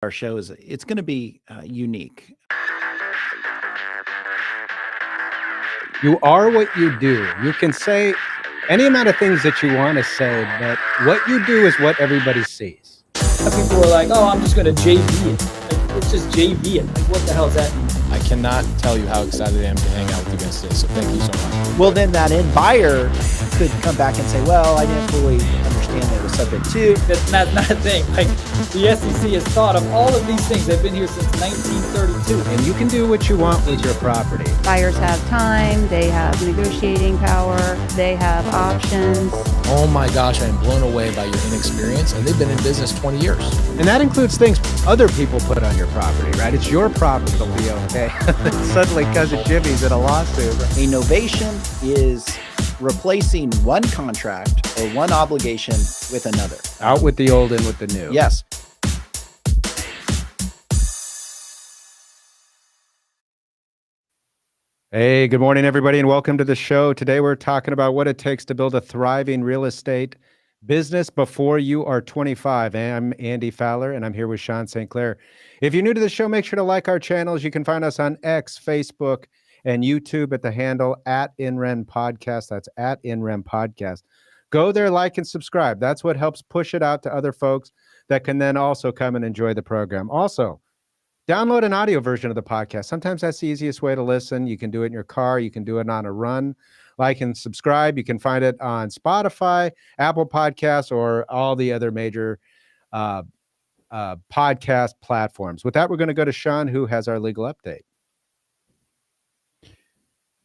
Our show it's going to be unique. You are what you do. You can say any amount of things that you want to say, but what you do is what everybody sees. People are like, oh, I'm just going to JV it. Like, it's just JV it. Like, what the hell is that mean? I cannot tell you how excited I am to hang out with you guys today, so thank you so much. Well, then that end buyer could come back and say, well, I didn't fully understand that it was subject to. That's not a thing. Like, the SEC has thought of all of these things. They've been here since 1932. And you can do what you want with your property. Buyers have time, they have negotiating power, they have options. Oh my gosh, I am blown away by your inexperience, and they've been in business 20 years. And that includes things other people put on your property, right? It's your property. It'll be okay. Suddenly, Cousin Jimmy's in a lawsuit. A novation is replacing one contract or one obligation with another. Out with the old, in with the new. Yes. Hey, good morning, everybody, and welcome to the show. Today, we're talking about what it takes to build a thriving real estate business before you are 25. I'm Andy Fowler, and I'm here with Sean St. Clair. If you're new to the show, make sure to like our channels. You can find us on X, Facebook, and YouTube at the handle @INREN Podcast. That's @INREN Podcast. Go there, like, and subscribe. That's what helps push it out to other folks that can then also come and enjoy the program. Also, download an audio version of the podcast. Sometimes that's the easiest way to listen. You can do it in your car. You can do it on a run. Like and subscribe. You can find it on Spotify, Apple Podcasts, or all the other major podcast platforms. With that, we're going to go to Sean, who has our legal update.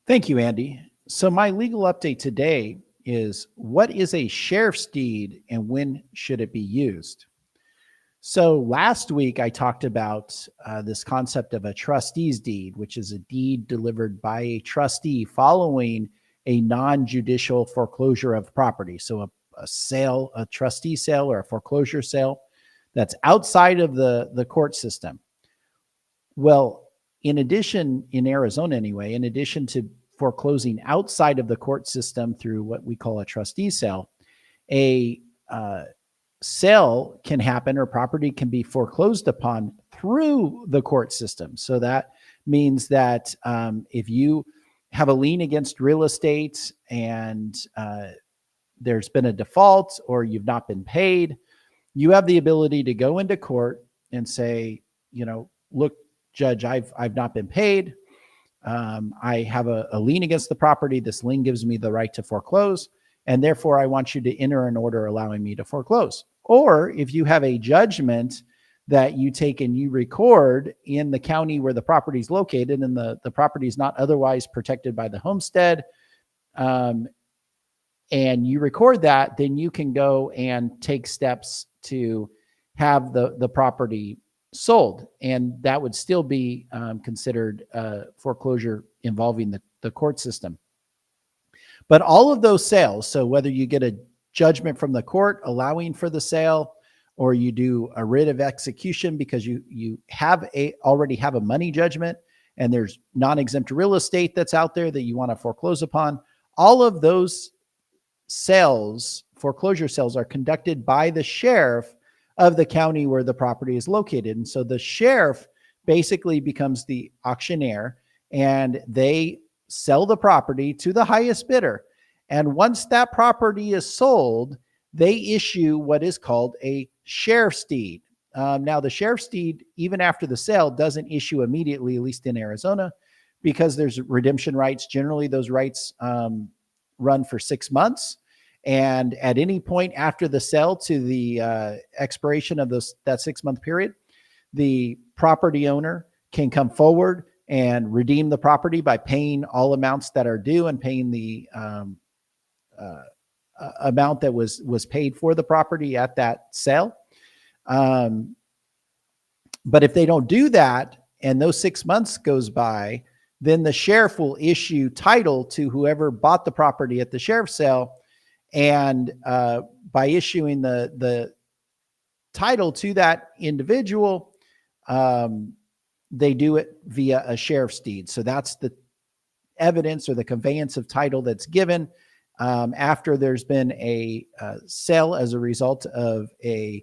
Thank you, Andy. So my legal update today is, what is a sheriff's deed and when should it be used? So last week I talked about this concept of a trustee's deed, which is a deed delivered by a trustee following a non-judicial foreclosure of property. So a sale, a trustee sale or a foreclosure sale that's outside of the court system. Well, in addition, in Arizona anyway, in addition to foreclosing outside of the court system through what we call a trustee sale, a sale can happen or property can be foreclosed upon through the court system. So that means that if you have a lien against real estate and there's been a default or you've not been paid, you have the ability to go into court and say, you know, look, Judge, I've not been paid. I have a lien against the property. This lien gives me the right to foreclose, and therefore I want you to enter an order allowing me to foreclose. Or if you have a judgment that you take and you record in the county where the property is located and the property is not otherwise protected by the homestead, and you record that, then you can go and take steps to have the property sold. And that would still be considered foreclosure involving the court system. But all of those sales, so whether you get a judgment from the court allowing for the sale, or you do a writ of execution because you already have a money judgment and there's non-exempt real estate that's out there that you want to foreclose upon, all of those sales, foreclosure sales, are conducted by the sheriff of the county where the property is located. And so the sheriff basically becomes the auctioneer, and they sell the property to the highest bidder. And once that property is sold, they issue what is called a sheriff's deed. Now, the sheriff's deed, even after the sale, doesn't issue immediately, at least in Arizona, because there's redemption rights. Generally, those rights run for 6 months. And at any point after the sale to the expiration of that 6-month period, the property owner can come forward and redeem the property by paying all amounts that are due and paying the amount that was paid for the property at that sale. But if they don't do that and those 6 months goes by, then the sheriff will issue title to whoever bought the property at the sheriff's sale. And by issuing the title to that individual, they do it via a sheriff's deed. So that's the evidence or the conveyance of title that's given after there's been a sale as a result of a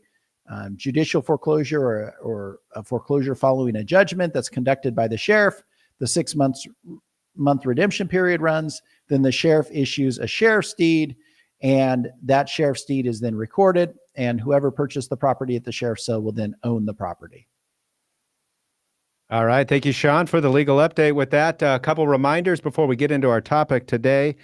judicial foreclosure or a foreclosure following a judgment that's conducted by the sheriff. The 6 month redemption period runs. Then the sheriff issues a sheriff's deed, and that sheriff's deed is then recorded, and whoever purchased the property at the sheriff's sale will then own the property. All right. Thank you, Sean, for the legal update. With that, a couple reminders before we get into our topic today.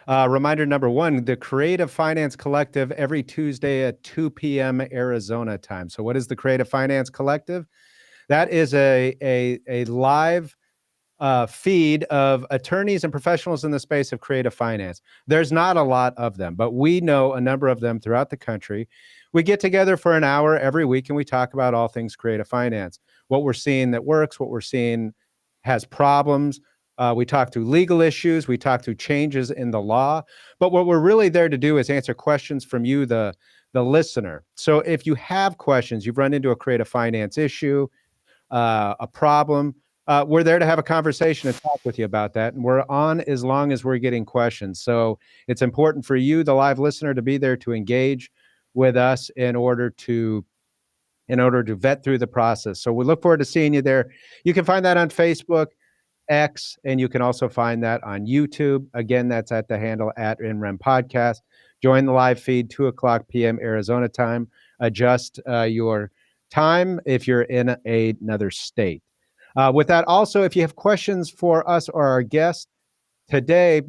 Reminder number one, the Creative Finance Collective every Tuesday at 2 p.m. Arizona time. So what is the Creative Finance Collective? That is a live feed of attorneys and professionals in the space of creative finance. There's not a lot of them, but we know a number of them throughout the country. We get together for an hour every week and we talk about all things creative finance, what we're seeing that works, what we're seeing has problems. We talk through legal issues, we talk through changes in the law, but what we're really there to do is answer questions from you, the listener. So if you have questions, you've run into a creative finance issue, a problem, we're there to have a conversation and talk with you about that. And we're on as long as we're getting questions. So it's important for you, the live listener, to be there to engage with us in order to vet through the process. So we look forward to seeing you there. You can find that on Facebook, X, and you can also find that on YouTube. Again, that's at the handle at NREM Podcast. Join the live feed, 2:00 p.m. Arizona time. Adjust your time if you're in another state. With that, also, if you have questions for us or our guest today,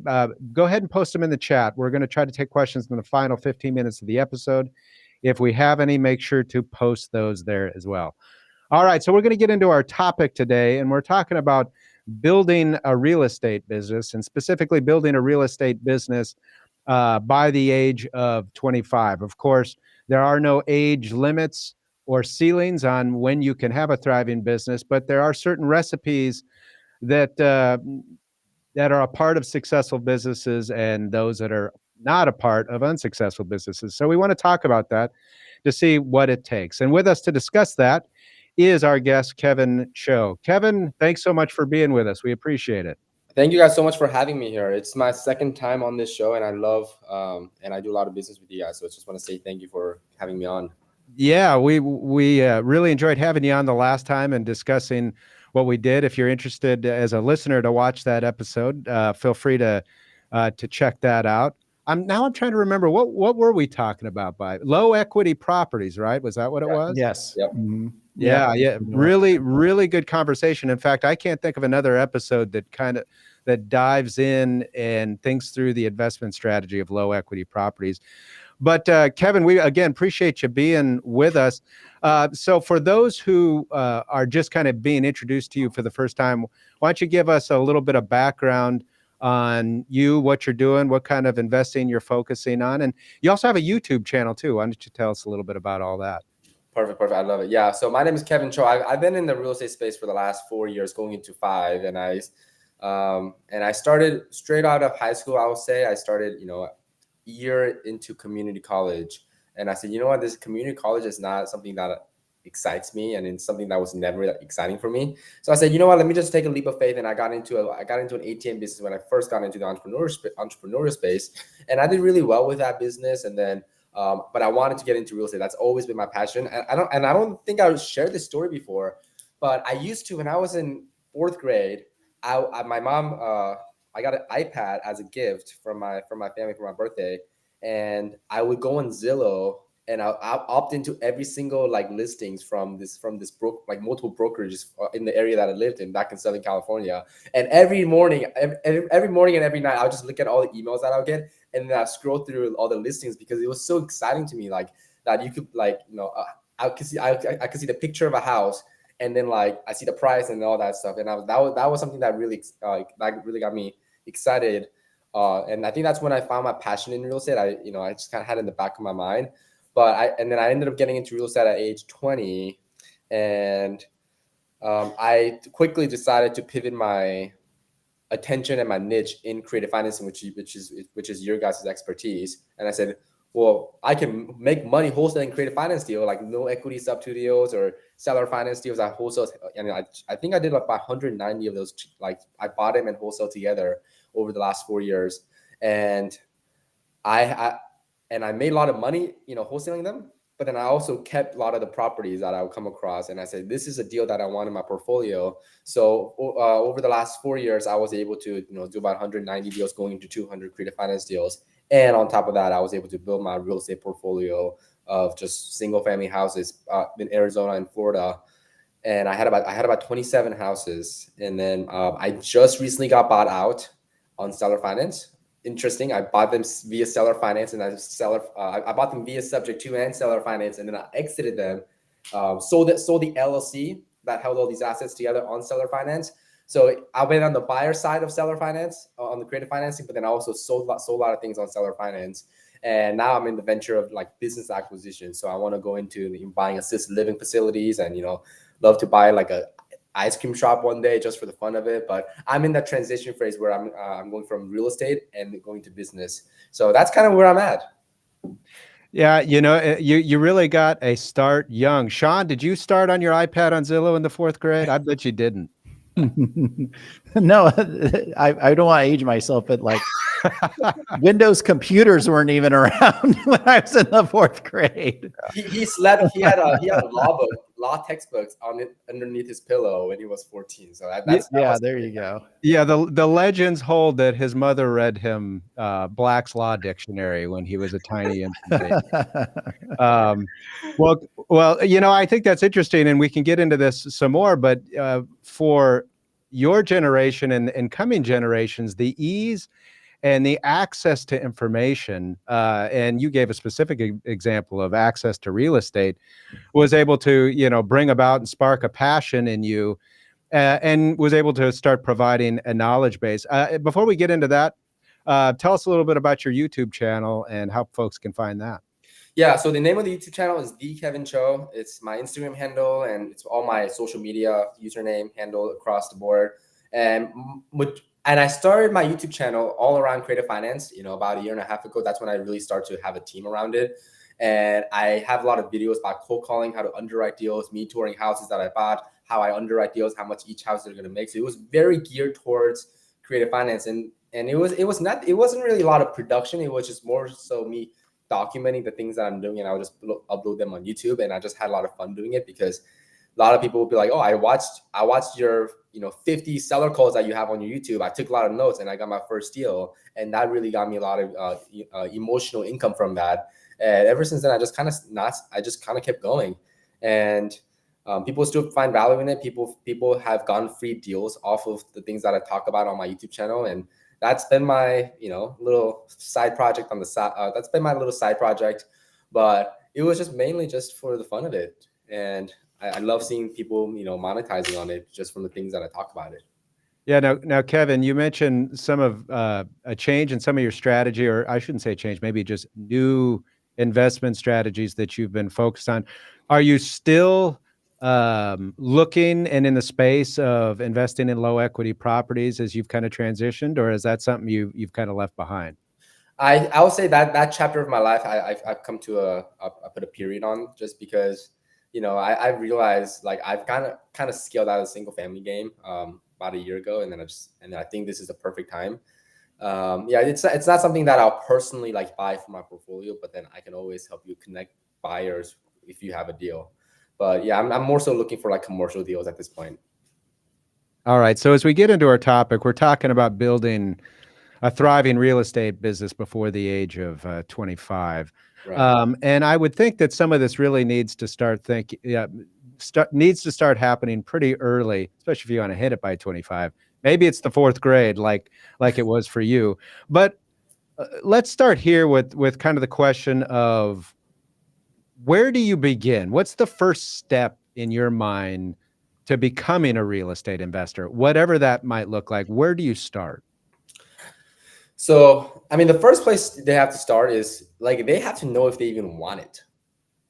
go ahead and post them in the chat. We're going to try to take questions in the final 15 minutes of the episode. If we have any, make sure to post those there as well. All right, so we're going to get into our topic today, and we're talking about building a real estate business, and specifically building a real estate business by the age of 25. Of course, there are no age limits or ceilings on when you can have a thriving business, but there are certain recipes that that are a part of successful businesses and those that are not a part of unsuccessful businesses. So we want to talk about that to see what it takes. And with us to discuss that is our guest, Kevin Choe. Kevin, thanks so much for being with us. We appreciate it. Thank you guys so much for having me here. It's my second time on this show, and I love and I do a lot of business with you guys. So I just want to say thank you for having me on. Yeah, we really enjoyed having you on the last time and discussing what we did. If you're interested as a listener to watch that episode, feel free to check that out. I'm trying to remember what were we talking about by low equity properties, right? Was that what it was? Yes. Yep. Mm-hmm. Yeah. Really good conversation. In fact, I can't think of another episode that dives in and thinks through the investment strategy of low equity properties. But Kevin, we again appreciate you being with us. So for those who are just kind of being introduced to you for the first time, why don't you give us a little bit of background on you, what you're doing, what kind of investing you're focusing on, and you also have a YouTube channel too. Why don't you tell us a little bit about all that? Perfect. I love it. Yeah. So my name is Kevin Choe. I've been in the real estate space for the last 4 years, going into 5, and I started straight out of high school. I would say I started, year into community college, and I said, you know what, this community college is not something that excites me, and it's something that was never that exciting for me. So I said, you know what, let me just take a leap of faith, and I got into an ATM business when I first got into the entrepreneurial space, and I did really well with that business. And then, but I wanted to get into real estate. That's always been my passion. And I don't think I shared this story before, but I used to, when I was in 4th grade, my mom. I got an iPad as a gift from my family for my birthday, and I would go on Zillow and I'll opt into every single listings from multiple brokerages in the area that I lived in back in Southern California. And every morning and every night, I'll just look at all the emails that I'll get, and then I scroll through all the listings because it was so exciting to me, that you could I could see the picture of a house. And then I see the price and all that stuff, and that was something that really got me excited, and I think that's when I found my passion in real estate. I just kind of had it in the back of my mind, and then I ended up getting into real estate at age 20, and I quickly decided to pivot my attention and my niche in creative financing, which is your guys' expertise. And I said, well, I can make money wholesaling creative finance deal, like no equity sub 2 deals or seller finance deals. I wholesale, and I think I did about 190 of those. I bought them and wholesale together over the last 4 years, and I made a lot of money, wholesaling them. but then I also kept a lot of the properties that I would come across, and I said, this is a deal that I want in my portfolio. So over the last 4 years, I was able to do about 190 deals, going into 200 creative finance deals, and on top of that, I was able to build my real estate portfolio of just single family houses in Arizona and Florida. And I had about 27 houses, and then I just recently got bought out on seller finance. Interesting. I bought them via seller finance, and I bought them via subject to and seller finance, and then I exited them, sold the LLC that held all these assets together on seller finance. So I went on the buyer side of seller finance on the creative financing, but then I also sold a lot of things on seller finance. And now I'm in the venture of like business acquisition. So I want to go into buying assisted living facilities, and love to buy like a ice cream shop one day just for the fun of it. But I'm in that transition phase where I'm going from real estate and going to business. So that's kind of where I'm at. Yeah, you really got a start young. Sean, did you start on your iPad on Zillow in the 4th grade? I bet you didn't. No, I don't want to age myself, but like Windows computers weren't even around when I was in the 4th grade. He slept. He had law textbooks underneath his pillow when he was 14. So There you go. Yeah, the legends hold that his mother read him Black's Law Dictionary when he was a tiny infant. Well, I think that's interesting, and we can get into this some more. But for your generation and coming generations, the ease and the access to information, and you gave a specific example of access to real estate, was able to bring about and spark a passion in you. And was able to start providing a knowledge base. Before we get into that, tell us a little bit about your YouTube channel and how folks can find that. Yeah, so the name of the YouTube channel is The Kevin Choe. It's my Instagram handle, and it's all my social media username handle across the board. And I started my YouTube channel all around creative finance, about a year and a half ago. That's when I really started to have a team around it. And I have a lot of videos about cold calling, how to underwrite deals, me touring houses that I bought, how I underwrite deals, how much each house they're going to make. So it was very geared towards creative finance, and it wasn't really a lot of production. It was just more so me documenting the things that I'm doing, and I'll just upload them on YouTube. And I just had a lot of fun doing it, because a lot of people will be like, oh, I watched your 50 seller calls that you have on your YouTube. I took a lot of notes, and I got my first deal, and that really got me a lot of emotional income from that. And ever since then, I just kind of kept going, and people still find value in it. People have gotten free deals off of the things that I talk about on my YouTube channel, and that's been my little side project on the side. That's been my little side project, but it was just mainly just for the fun of it, and I love seeing people monetizing on it just from the things that I talk about it. Yeah. Now, Kevin, you mentioned some of a change in some of your strategy, or I shouldn't say change, maybe just new investment strategies that you've been focused on. Are you still looking and in the space of investing in low equity properties as you've kind of transitioned, or is that something you've kind of left behind? I would say that chapter of my life, I've come to I put a period on, just because I realized like I've kind of scaled out of the single family game about a year ago, and then I think this is the perfect time. It's not something that I'll personally like buy for my portfolio, but then I can always help you connect buyers if you have a deal. But yeah, I'm more so looking for like commercial deals at this point. All right. So as we get into our topic, we're talking about building a thriving real estate business before the age of 25. Right. And I would think that some of this really needs to start happening pretty early, especially if you want to hit it by 25. Maybe it's the 4th grade, like it was for you. But let's start here with kind of the question of, where do you begin? What's the first step in your mind to becoming a real estate investor? Whatever that might look like, where do you start? So, I mean, the first place they have to start is like they have to know if they even want it.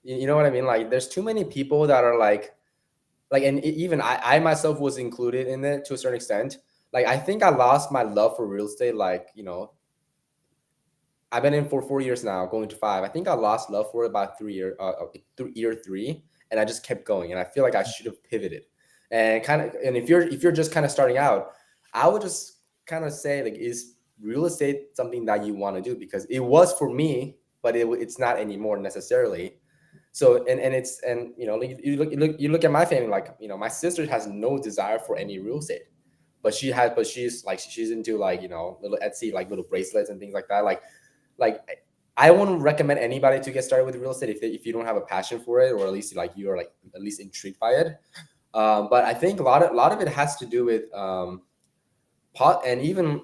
You know what I mean? Like, there's too many people that are and even I myself was included in it to a certain extent. Like, I think I lost my love for real estate. Like, I've been in for 4 years now, going to 5. I think I lost love for it about year 3, and I just kept going. And I feel like I should have pivoted. And if you're just kind of starting out, I would just kind of say, like, is real estate something that you want to do? Because it was for me, but it's not anymore necessarily. So and you know, you look at my family, like, you know, my sister has no desire for any real estate, but she's into, like, you know, little Etsy, like little bracelets and things like that. Like I wouldn't recommend anybody to get started with real estate if you don't have a passion for it, or at least like you're like at least intrigued by it. But I think a lot of it has to do with and even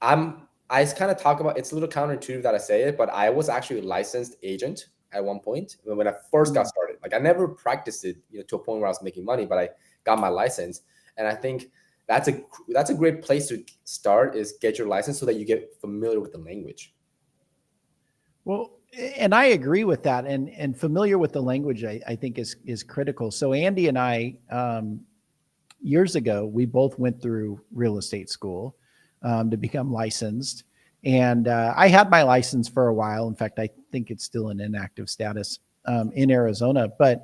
I kind of talk about, it's a little counterintuitive that I say it, but I was actually a licensed agent at one point when I first got started. Like I never practiced it, you know, to a point where I was making money, but I got my license. And I think that's a great place to start, is get your license so that you get familiar with the language. Well, and I agree with that. And familiar with the language, I think is critical. So Andy and I, years ago, we both went through real estate school to become licensed. And I had my license for a while. In fact, I think it's still in inactive status in Arizona. But,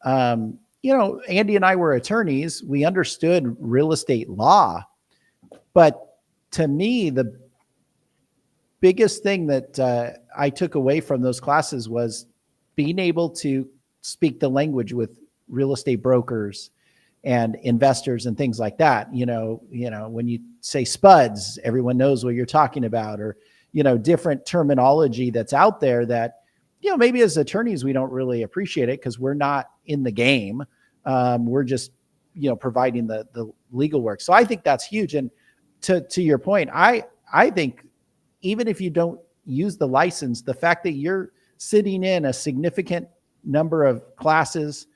you know, Andy and I were attorneys. We understood real estate law. But to me, the biggest thing that I took away from those classes was being able to speak the language with real estate brokers and investors and things like that. You know, when you say spuds, everyone knows what you're talking about, or, you know, different terminology that's out there that, you know, maybe as attorneys, we don't really appreciate it because we're not in the game. We're just, you know, providing the legal work. So I think that's huge. And to your point, I think even if you don't use the license, the fact that you're sitting in a significant number of classes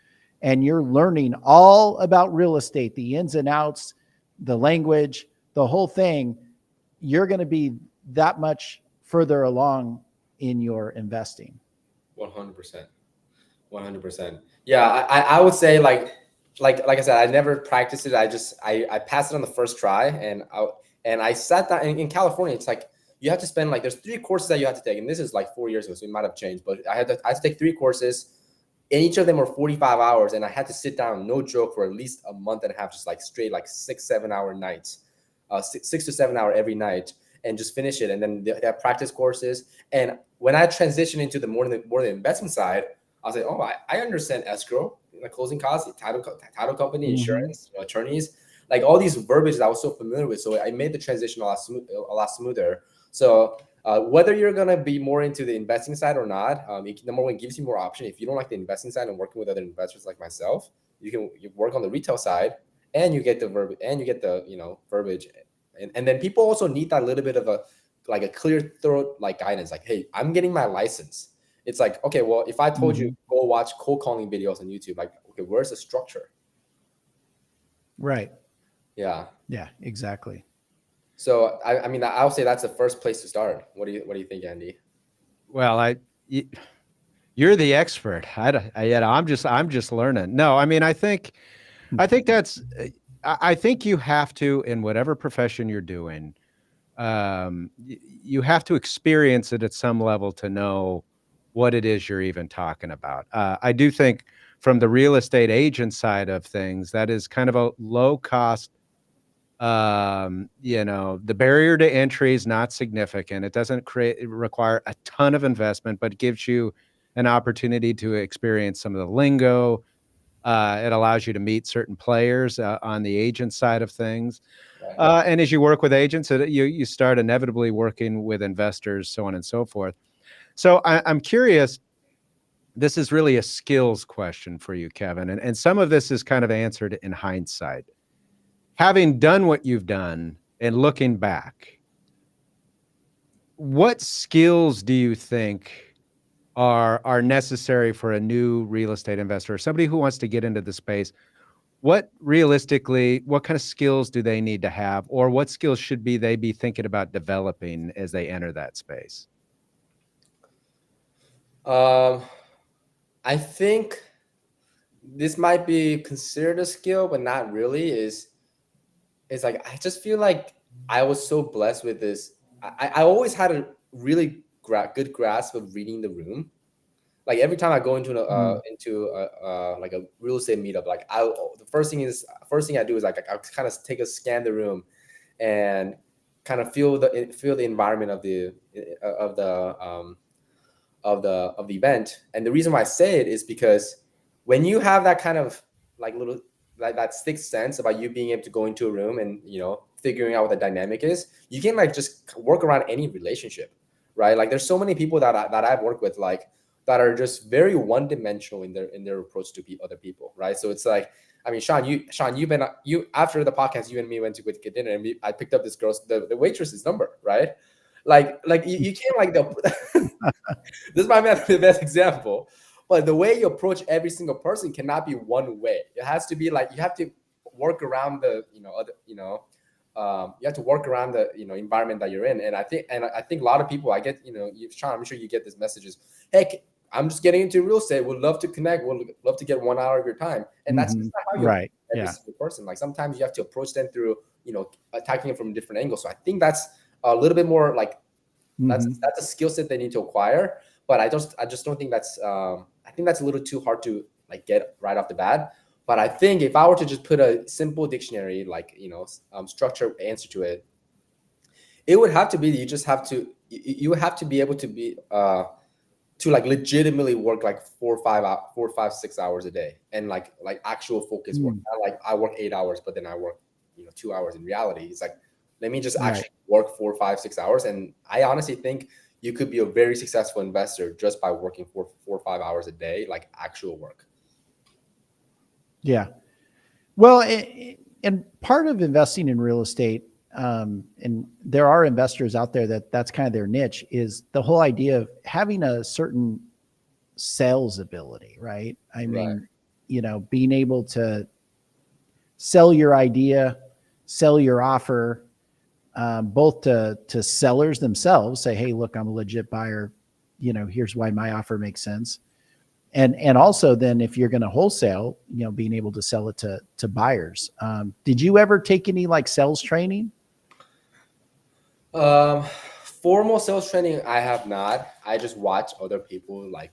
and you're learning all about real estate, the ins and outs, the language, the whole thing, you're going to be that much further along in your investing. 100%. 100%. Yeah, I would say like I said, I never practiced it. I passed it on the first try, and I sat down in California. It's like you have to spend, like, there's 3 courses that you have to take, and this is like 4 years ago, so it might have changed. But I had to take 3 courses, and each of them were 45 hours, and I had to sit down, no joke, for at least a month and a half, just like straight, like 6-7 hour nights, 6 to 7 hour every night, and just finish it. And then they have practice courses. And when I transitioned into the more the investment side, I was like, oh, I understand escrow, like closing costs, title company, insurance, attorneys, like all these verbiage that I was so familiar with. So I made the transition a lot smoother. So whether you're gonna be more into the investing side or not, number one, it gives you more option. If you don't like the investing side and working with other investors like myself, you work on the retail side, and you get the verbiage, and you get the, you know, verbiage, and then people also need that little bit of a clear throat, like, guidance, like, hey, I'm getting my license. It's like, okay, well, if I told you go watch cold calling videos on YouTube, like, okay, where's the structure? Right. Yeah. Yeah, exactly. So I mean, I'll say that's the first place to start. What do you think, Andy? Well, you're the expert. I'm just learning. No, I mean, I think that's, I think you have to, in whatever profession you're doing, you have to experience it at some level to know what it is you're even talking about. I do think from the real estate agent side of things, that is kind of a low cost. You know, the barrier to entry is not significant. It doesn't require a ton of investment, but it gives you an opportunity to experience some of the lingo. It allows you to meet certain players on the agent side of things. Right. And as you work with agents, you start inevitably working with investors, so on and so forth. So I'm curious, this is really a skills question for you, Kevin, and some of this is kind of answered in hindsight. Having done what you've done and looking back, what skills do you think are necessary for a new real estate investor or somebody who wants to get into the space? What kind of skills do they need to have, or what skills should they be thinking about developing as they enter that space? I think this might be considered a skill, but not really. It's like, I just feel like I was so blessed with this. I always had a really good grasp of reading the room. Like every time I go into like a real estate meetup, like the first thing I do is like I kind of take a scan the room and kind of feel the environment of the the event. And the reason why I say it is because when you have that kind of like little like that sixth sense about you being able to go into a room and figuring out what the dynamic is, you can like just work around any relationship, right? Like there's so many people that I've worked with like that are just very one-dimensional in their approach to other people, right? So it's like, I mean, Sean, you after the podcast, you and me went to get dinner, and I picked up this girl's the waitress's number, right? Like you can't like this might be the best example, but the way you approach every single person cannot be one way. It has to be like you have to work around the you have to work around the environment that you're in. And I think a lot of people, I get Sean, I'm sure you get these messages. Hey, I'm just getting into real estate. Would love to connect. Would love to get 1 hour of your time. And that's just not how you Right. every single person. Like sometimes you have to approach them through attacking it from a different angle. So I think that's a little bit more like that's a skill set they need to acquire. But I just don't think that's I think that's a little too hard to like get right off the bat. But I think if I were to just put a simple dictionary, like structured answer to it, it would have to be you just have to you have to be able to be to like legitimately work like 4, 5, 6 hours a day, and like actual focus work. Not like I work 8 hours, but then I work 2 hours. In reality, it's like let me just actually work 4, 5, 6 hours. And I honestly think you could be a very successful investor just by working 4 or 5 hours a day, like actual work. Yeah. Well, and part of investing in real estate, and there are investors out there that's kind of their niche, is the whole idea of having a certain sales ability, right? I mean, being able to sell your idea, sell your offer, both to sellers themselves, say, hey, look, I'm a legit buyer. Here's why my offer makes sense. And also then if you're going to wholesale, being able to sell it to buyers. Did you ever take any like sales training? Formal sales training, I have not. I just watch other people like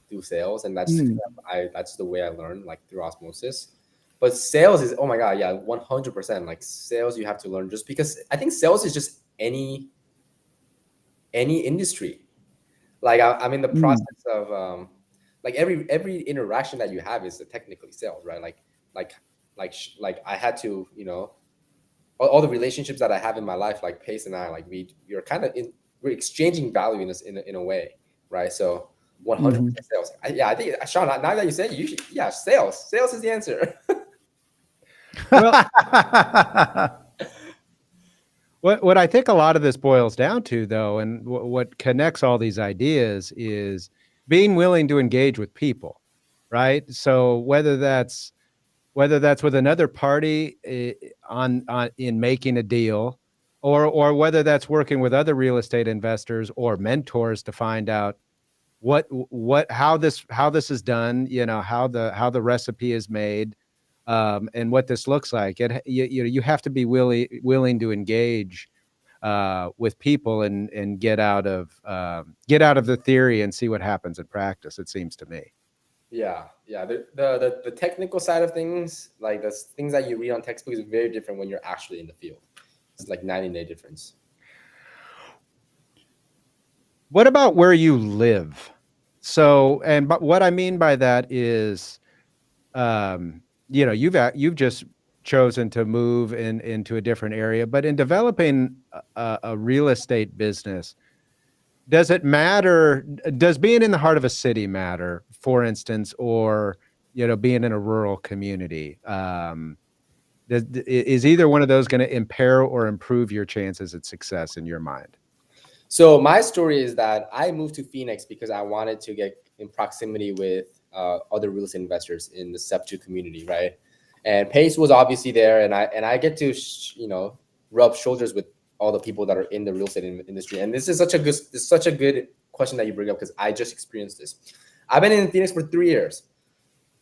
do sales, and that's the way I learn, like through osmosis. But sales is, oh my God, yeah, 100%. Like sales, you have to learn, just because I think sales is just any industry. Like I'm in the process of like every interaction that you have is technically sales, right? Like I had to, all the relationships that I have in my life, like Pace and I, like we're kind of we're exchanging value in a way, right? So 100% sales. I think Sean, now that you said it, you should, sales is the answer. Well, what I think a lot of this boils down to, though, and what connects all these ideas is being willing to engage with people, right? So whether that's with another party on in making a deal, or whether that's working with other real estate investors or mentors to find out how this is done, how the recipe is made, and what this looks like. You have to be willing to engage with people and get out of the theory and see what happens in practice, it seems to me. Yeah. The technical side of things, like the things that you read on textbook, is very different when you're actually in the field. It's like 90-day difference. What about where you live? So, but what I mean by that is, you've just chosen to move into a different area, but in developing a real estate business, does it matter? Does being in the heart of a city matter, for instance, or being in a rural community? Is either one of those going to impair or improve your chances at success in your mind? So my story is that I moved to Phoenix because I wanted to get in proximity with other real estate investors in the Sub2 community, right? And Pace was obviously there, and I get to rub shoulders with all the people that are in the real estate industry. And this is such a good question that you bring up, because I just experienced this. I've been in Phoenix for 3 years.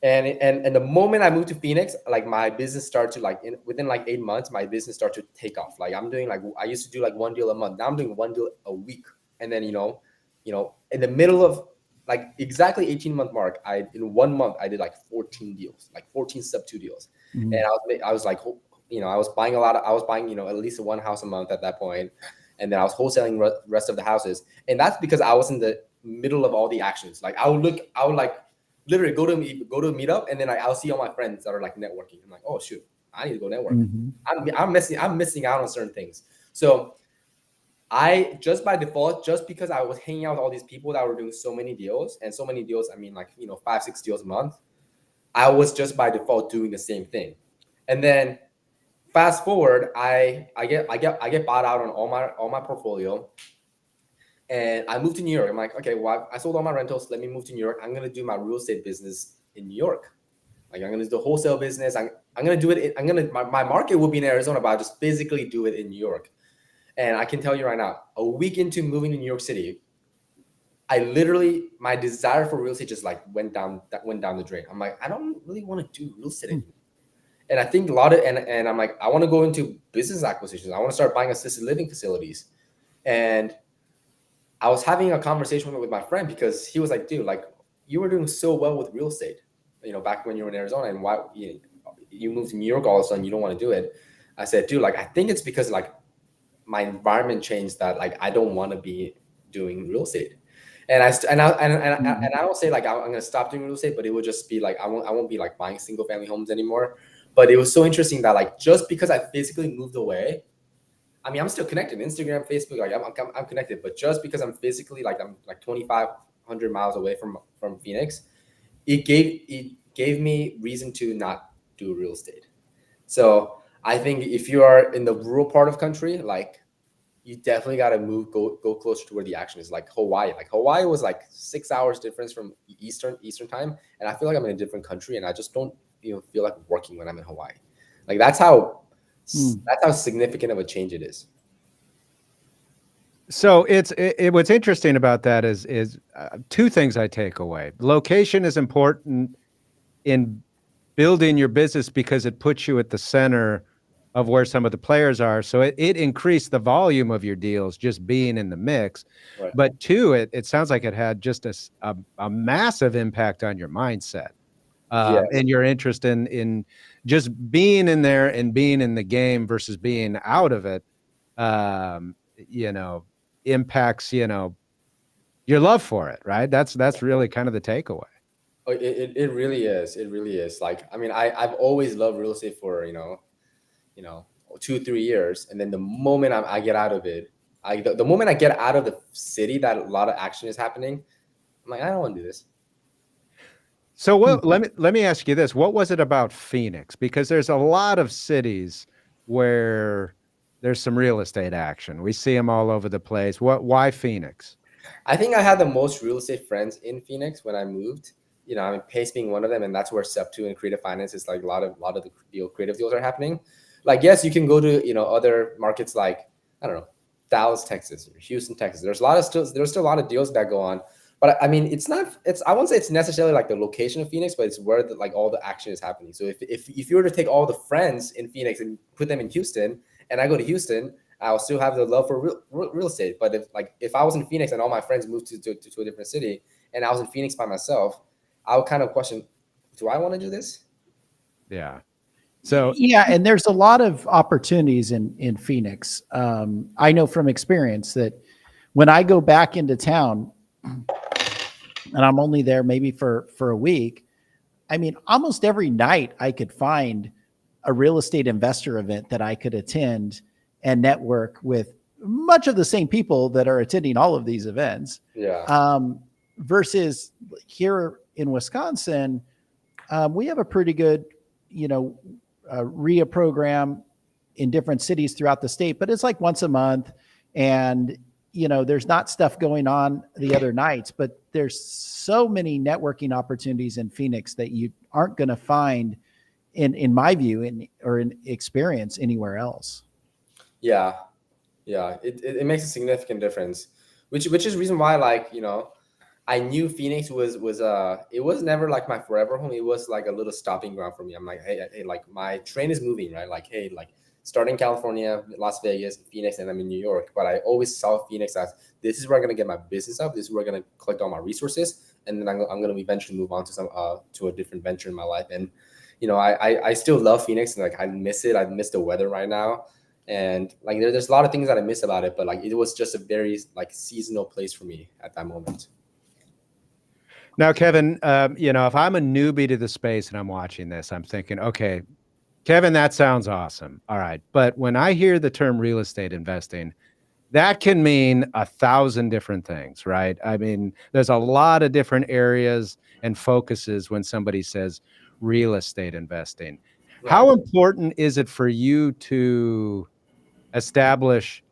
And the moment I moved to Phoenix, like my business started to within 8 months, my business started to take off. Like I'm doing I used to do like 1 deal a month. Now I'm doing 1 deal a week. And then, in the middle of like exactly 18-month mark, in 1 month, I did like 14 deals, like 14 Sub2 deals. And I was like, I was buying at least 1 house a month at that point. And then I was wholesaling rest of the houses. And that's because I was in the middle of all the actions. Like I would like literally go to a meetup, and then I'll see all my friends that are like networking. I'm like, oh shoot, I need to go network. I'm missing out on certain things. So I just by default, just because I was hanging out with all these people that were doing so many deals, and so many deals, I mean like 5-6 deals a month, I was just by default doing the same thing. And then fast forward, I get bought out on all my portfolio, and I moved to New York. I'm like, okay, well, I sold all my rentals. Let me move to New York. I'm gonna do my real estate business in New York. Like I'm gonna do the wholesale business. I'm gonna do it. My market will be in Arizona, but I just physically do it in New York. And I can tell you right now, a week into moving to New York City, my desire for real estate just like went down the drain. I'm like, I don't really want to do real estate anymore. And I think and I'm like, I want to go into business acquisitions. I want to start buying assisted living facilities. And I was having a conversation with my friend, because he was like, dude, like you were doing so well with real estate, back when you were in Arizona, and why you moved to New York all of a sudden, you don't want to do it. I said, dude, like I think it's because like my environment changed, that like I don't want to be doing real estate. And I don't say like I'm gonna stop doing real estate, but it would just be like I won't be like buying single family homes anymore. But it was so interesting that like just because I physically moved away, I mean I'm still connected, Instagram, Facebook, like I'm connected, but just because I'm physically I'm like 2,500 miles away from Phoenix, it gave me reason to not do real estate. So I think if you are in the rural part of country, like you definitely got to go closer to where the action is. Like Hawaii. Like Hawaii was like 6 hours difference from Eastern time, and I feel like I'm in a different country, and I just don't feel like working when I'm in Hawaii. Like that's how significant of a change it is. So what's interesting about that is two things I take away. Location is important in building your business because it puts you at the center of where some of the players are. So it increased the volume of your deals just being in the mix. Right. But two, it sounds like it had just a massive impact on your mindset. Yes. And your interest in just being in there and being in the game versus being out of it, impacts, your love for it, right? That's really kind of the takeaway. Oh, it really is. It really is. Like, I mean, I've always loved real estate for, 2-3 years. And then the moment I get out of it, the moment I get out of the city that a lot of action is happening, I'm like, I don't want to do this. So let me ask you this. What was it about Phoenix? Because there's a lot of cities where there's some real estate action. We see them all over the place. Why Phoenix? I think I had the most real estate friends in Phoenix when I moved. I mean, Pace being one of them, and that's where Step2 and creative finance is like a lot of the creative deals are happening. Like, yes, you can go to other markets like, I don't know, Dallas, Texas, or Houston, Texas. There's still a lot of deals that go on. But I mean, I won't say it's necessarily like the location of Phoenix, but it's where all the action is happening. So if you were to take all the friends in Phoenix and put them in Houston, and I go to Houston, I'll still have the love for real estate. But if I was in Phoenix and all my friends moved to a different city, and I was in Phoenix by myself, I would kind of question, do I want to do this? Yeah. So yeah, and there's a lot of opportunities in Phoenix. I know from experience that when I go back into town, and I'm only there maybe for a week, I mean, almost every night I could find a real estate investor event that I could attend and network with much of the same people that are attending all of these events. Yeah. Versus here in Wisconsin, we have a pretty good, RIA program in different cities throughout the state, but it's like once a month, and there's not stuff going on the other nights, but there's so many networking opportunities in Phoenix that you aren't going to find in my view or in experience anywhere else. Yeah. It makes a significant difference, which is the reason why, I knew Phoenix was it was never like my forever home. It was like a little stopping ground for me. I'm like, hey, like my train is moving, right? Like, hey, like starting California, Las Vegas, Phoenix, and I'm in New York. But I always saw Phoenix as, this is where I'm gonna get my business up. This is where I'm gonna collect all my resources, and then I'm gonna eventually move on to a different venture in my life. And I still love Phoenix, and like I miss it. I miss the weather right now, and like there's a lot of things that I miss about it. But like it was just a very like seasonal place for me at that moment. Now, Kevin, if I'm a newbie to the space and I'm watching this, I'm thinking, okay, Kevin, that sounds awesome. All right. But when I hear the term real estate investing, that can mean 1,000 different things, right? I mean, there's a lot of different areas and focuses when somebody says real estate investing. Right. How important is it for you to establish,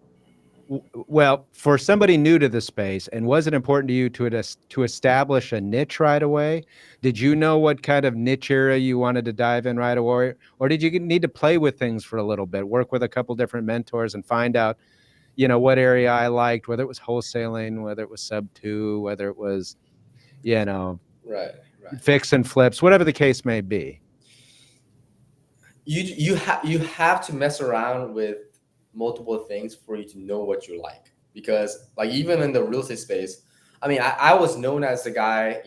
well, for somebody new to the space, and was it important to you to establish a niche right away? Did you know what kind of niche area you wanted to dive in right away, or did you need to play with things for a little bit, work with a couple different mentors and find out, what area I liked, whether it was wholesaling, whether it was sub two, whether it was, you know, Right. Right. fix and flips, whatever the case may be? You have to mess around with multiple things for you to know what you like, because like even in the real estate space, I mean, I was known as the guy,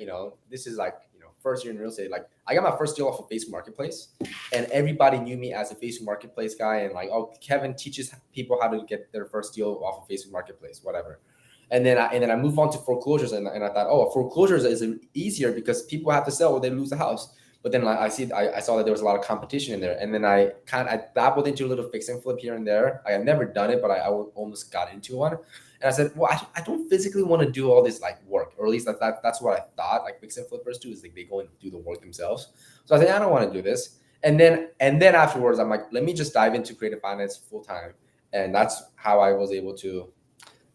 this is like, first year in real estate, like I got my first deal off of Facebook Marketplace, and everybody knew me as a Facebook Marketplace guy, and like, oh, Kevin teaches people how to get their first deal off of Facebook Marketplace, whatever. And then I moved on to foreclosures, and I thought, oh, foreclosures is easier because people have to sell or they lose the house. But then like, I saw that there was a lot of competition in there, and then I dabbled into a little fix and flip here and there. I had never done it, but I almost got into one. And I said, well, I don't physically want to do all this like work, or at least that's what I thought. Like fix and flippers do is like they go and do the work themselves. So I said, I don't want to do this. And then afterwards, I'm like, let me just dive into creative finance full time, and that's how I was able to.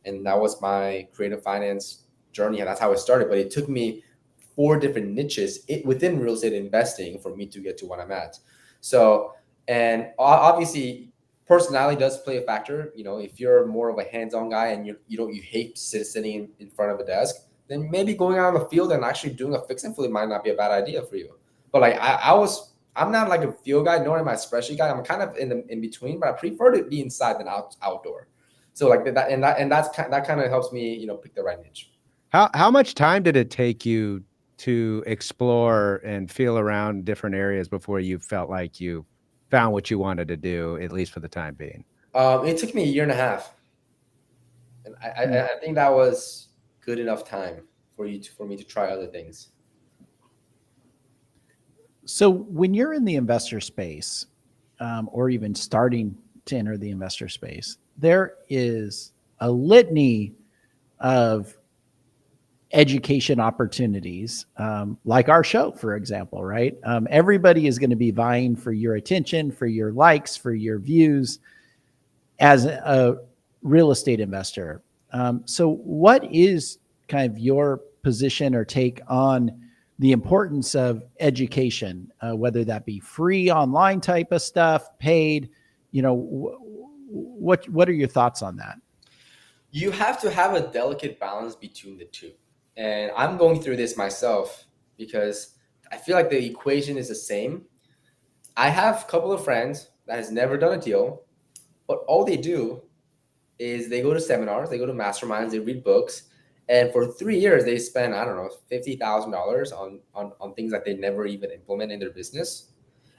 And that was my creative finance journey, and that's how it started. But it took me 4 different niches within real estate investing for me to get to what I'm at. So, and obviously, personality does play a factor. If you're more of a hands-on guy and you hate sitting in front of a desk, then maybe going out on the field and actually doing a fix and flip might not be a bad idea for you. But like I'm not like a field guy, nor am I a spreadsheet guy. I'm kind of in between, but I prefer to be inside than outdoor. So like that kind of helps me, pick the right niche. How much time did it take you to explore and feel around different areas before you felt like you found what you wanted to do, at least for the time being? It took me a year and a half, and I think that was good enough time for me to try other things. So when you're in the investor space, or even starting to enter the investor space, there is a litany of education opportunities, like our show, for example, right? Everybody is going to be vying for your attention, for your likes, for your views as a real estate investor. So what is kind of your position or take on the importance of education, whether that be free online type of stuff, paid, what are your thoughts on that? You have to have a delicate balance between the two. And I'm going through this myself because I feel like the equation is the same. I have a couple of friends that has never done a deal, but all they do is they go to seminars, they go to masterminds, they read books, and for 3 years they spend, I don't know, $50,000 on things that they never even implement in their business.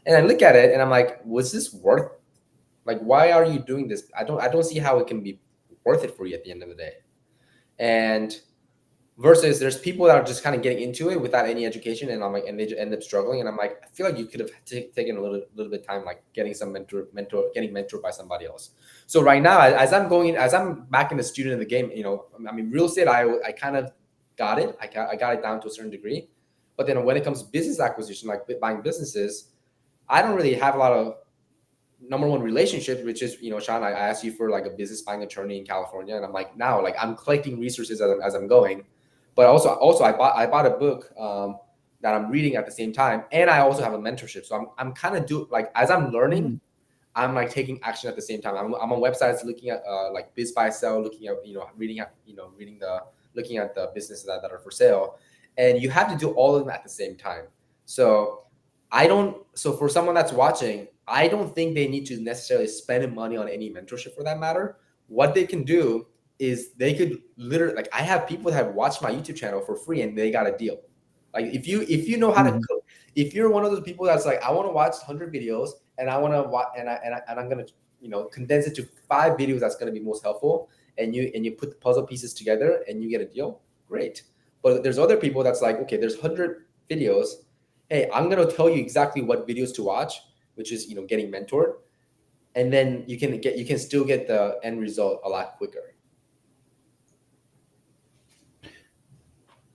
And I look at it and I'm like, was this worth? Like, why are you doing this? I don't see how it can be worth it for you at the end of the day. And versus there's people that are just kind of getting into it without any education, and I'm like, and they end up struggling. And I'm like, I feel like you could have taken a little bit of time, like getting some getting mentored by somebody else. So right now, as I'm back in the student of the game, I mean, real estate, I kind of got it. I got it down to a certain degree. But then when it comes to business acquisition, like buying businesses, I don't really have a lot of number one relationships, which is, Sean, I asked you for like a business buying attorney in California, and I'm like, now like I'm collecting resources as I'm going. But also I bought a book that I'm reading at the same time, and I also have a mentorship. So I'm kind of like as I'm learning, I'm like taking action at the same time. I'm on websites looking at like biz buy sell, looking at looking at the businesses that are for sale, and you have to do all of them at the same time. So so for someone that's watching, I don't think they need to necessarily spend money on any mentorship for that matter. What they can do is they could literally, like, I have people that have watched my YouTube channel for free and they got a deal. Like if you know how to cook, if you're one of those people that's like, I want to watch 100 videos and I want to watch and I'm going to condense it to 5 videos that's going to be most helpful, and you put the puzzle pieces together and you get a deal, great. But there's other people that's like, okay, there's 100 videos. Hey, I'm going to tell you exactly what videos to watch, which is, getting mentored. And then you can still get the end result a lot quicker.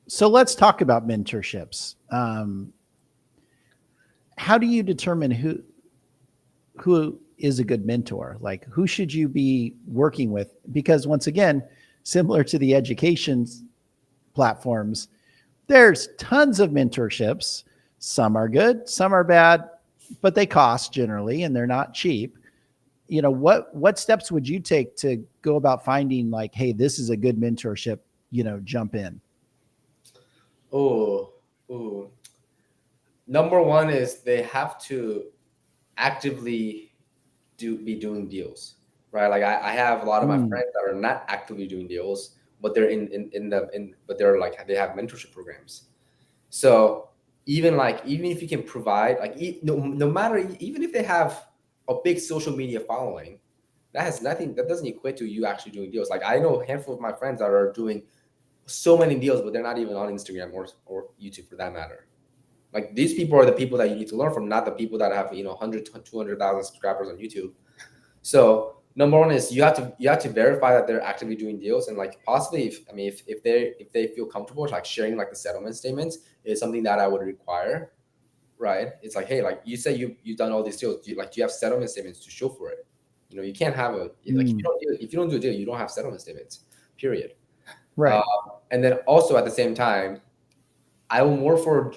So let's talk about mentorships. How do you determine who is a good mentor? Like, who should you be working with? Because once again, similar to the education platforms, there's tons of mentorships. Some are good, some are bad, but they cost generally and they're not cheap. What steps would you take to go about finding, like, hey, this is a good mentorship, jump in? Oh, number one is they have to actively be doing deals, right? Like I have a lot of my friends that are not actively doing deals, but they're but they're like, they have mentorship programs. So even if you can provide, like, no matter, even if they have a big social media following, that doesn't equate to you actually doing deals. Like, I know a handful of my friends that are doing so many deals, but they're not even on Instagram or YouTube for that matter. Like, these people are the people that you need to learn from, not the people that have 100 to 200,000 subscribers on YouTube. So number one is you have to verify that they're actively doing deals, and like possibly if they feel comfortable, like sharing like the settlement statements is something that I would require, right? It's like, hey, like you say you've done all these deals, do you have settlement statements to show for it? You can't have like if you don't do a deal, you don't have settlement statements, period. Right. And then also at the same time, I will more for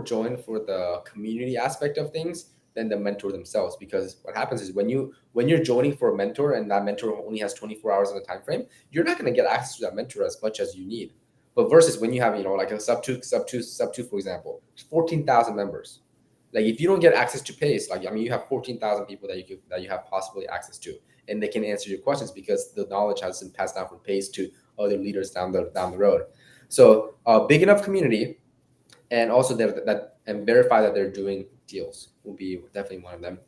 join for the community aspect of things than the mentor themselves, because what happens is when you're joining for a mentor and that mentor only has 24 hours in the time frame, you're not going to get access to that mentor as much as you need. But versus when you have like a sub two for example, 14,000 members. Like, if you don't get access to Pace, like, you have 14,000 people that you have possibly access to, and they can answer your questions because the knowledge has been passed down from Pace to other leaders down the road. So a big enough community, and also and verify that they're doing deals will be definitely one of them.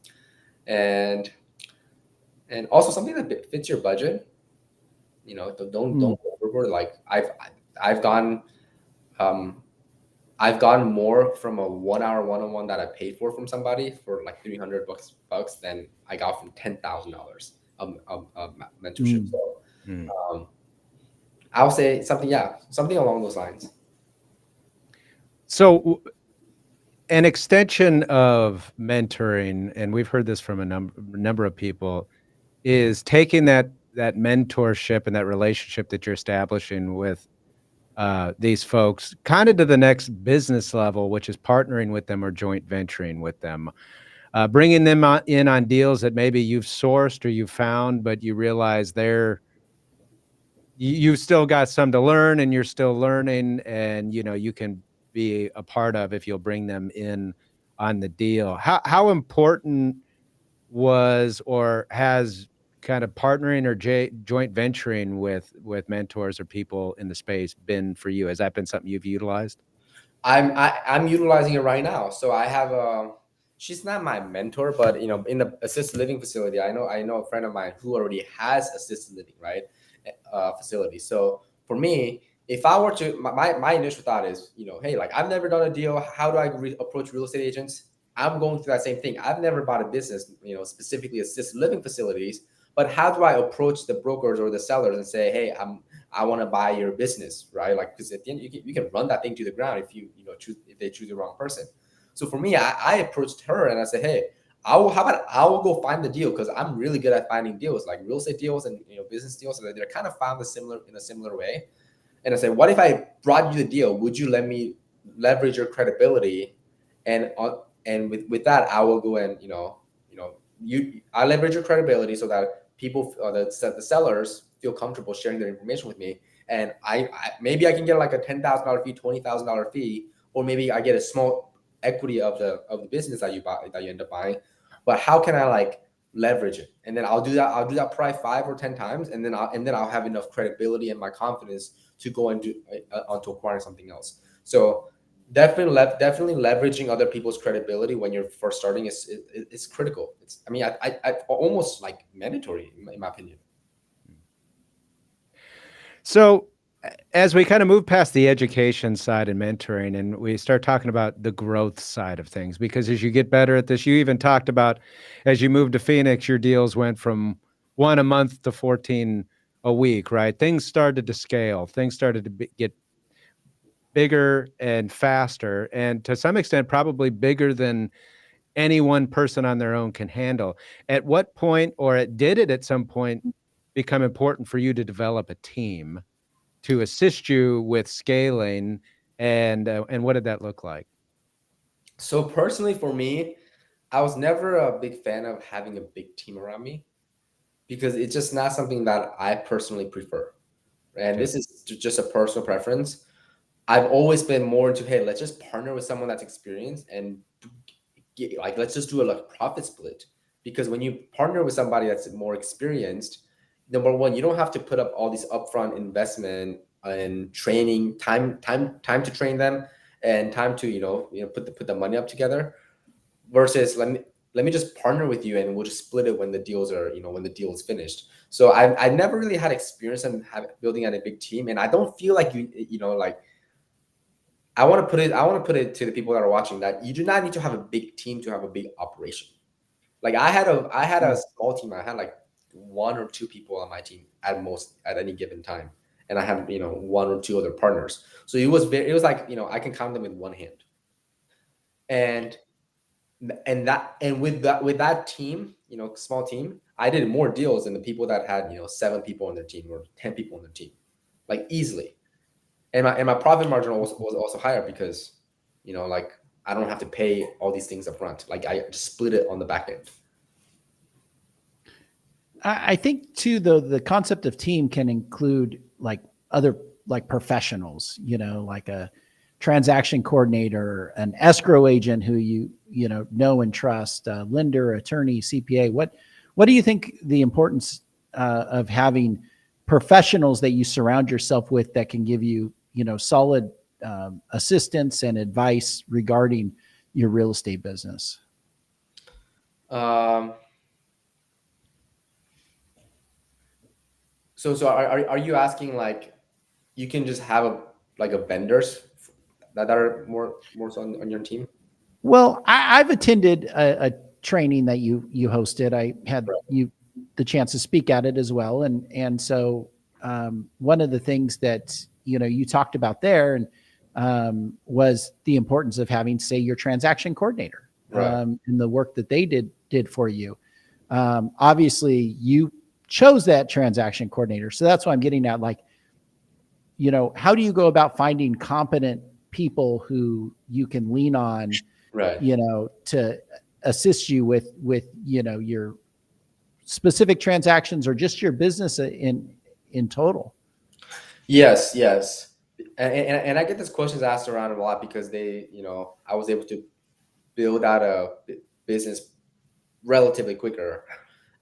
And also something that fits your budget. Don't go overboard. Like, I've gone more from a 1 hour one-on-one that I paid for from somebody for like $300 than I got from $10,000 of mentorship. So I'll say something along those lines. So an extension of mentoring, and we've heard this from a number of people, is taking that mentorship and that relationship that you're establishing with these folks kind of to the next business level, which is partnering with them or joint venturing with them, bringing them in on deals that maybe you've sourced or you've found, but you realize you've still got some to learn and you're still learning, and you can be a part of if you'll bring them in on the deal. How important was or has kind of partnering or joint venturing with mentors or people in the space been for you? Has that been something you've utilized? I'm utilizing it right now. So I have she's not my mentor, but in the assisted living facility, I know a friend of mine who already has assisted living, right, facility. So for me, if I were to, my initial thought is, hey, like, I've never done a deal. How do I approach real estate agents? I'm going through that same thing. I've never bought a business, specifically assisted living facilities, but how do I approach the brokers or the sellers and say, hey, I want to buy your business, right? Like, because at the end, you can run that thing to the ground if if they choose the wrong person. So for me, I approached her and I said, hey, I will go find the deal, because I'm really good at finding deals, like real estate deals and business deals. So they're kind of found in a similar way. And I said, what if I brought you the deal? Would you let me leverage your credibility? And with that, I will go and I leverage your credibility so that people, the sellers, feel comfortable sharing their information with me. And I maybe I can get like a $10,000 fee, $20,000 fee, or maybe I get a small equity of the business that you end up buying. But how can I like leverage it? And then I'll do that probably 5 or 10 times, and then I'll have enough credibility and my confidence to go into onto acquiring something else. So definitely leveraging other people's credibility when you're first starting is critical. I almost like mandatory in my opinion. So as we kind of move past the education side and mentoring, and we start talking about the growth side of things, because as you get better at this, you even talked about as you moved to Phoenix, your deals went from 1 a month to 14 a week, right? Things started to scale, things started to get bigger and faster, and to some extent, probably bigger than any one person on their own can handle. At what point, or did it at some point become important for you to develop a team to assist you with scaling, and what did that look like? So personally, for me, I was never a big fan of having a big team around me because it's just not something that I personally prefer. And Okay. this is just a personal preference. I've always been more into, hey, let's just partner with someone that's experienced and like let's just do a like profit split. Because when you partner with somebody that's more experienced, number one, you don't have to put up all these upfront investment and training time to train them and time to put the money up together. Versus let me just partner with you and we'll just split it when the deals are when the deal is finished. So I never really had experience in building out a big team, and I don't feel like like I want to put it to the people that are watching that you do not need to have a big team to have a big operation. Like I had a small team. I had like 1 or 2 people on my team at most at any given time, and I had 1 or 2 other partners. So it was like I can count them with one hand. And with that team, small team, I did more deals than the people that had 7 people on their team or 10 people on their team, like easily. And my profit margin was also higher because like I don't have to pay all these things up front. Like I just split it on the back end. I think too, though, the concept of team can include like other like professionals, like a transaction coordinator, an escrow agent who know and trust, a lender, attorney, CPA. What do you think the importance of having professionals that you surround yourself with that can give you solid assistance and advice regarding your real estate business? So are you asking like you can just have a vendors that are more so on your team? Well, I've attended a training that you hosted. I had the chance to speak at it as well, and so one of the things that you talked about there and was the importance of having, say, your transaction coordinator Right. and the work that they did for you. Obviously, you chose that transaction coordinator, so that's what I'm getting at. Like, how do you go about finding competent people who you can lean on? Right. To assist you with your specific transactions or just your business in total. Yes, yes. And I get these questions asked around a lot because I was able to build out a business relatively quicker.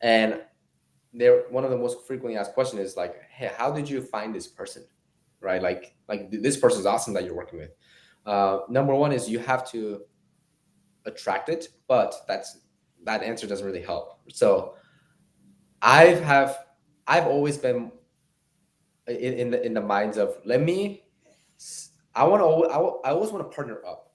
And one of the most frequently asked questions is like, hey, how did you find this person? Right? Like this person's awesome that you're working with. Number one is you have to attract it, but that answer doesn't really help. So I've have I've always been in the minds of I want to I always want to partner up,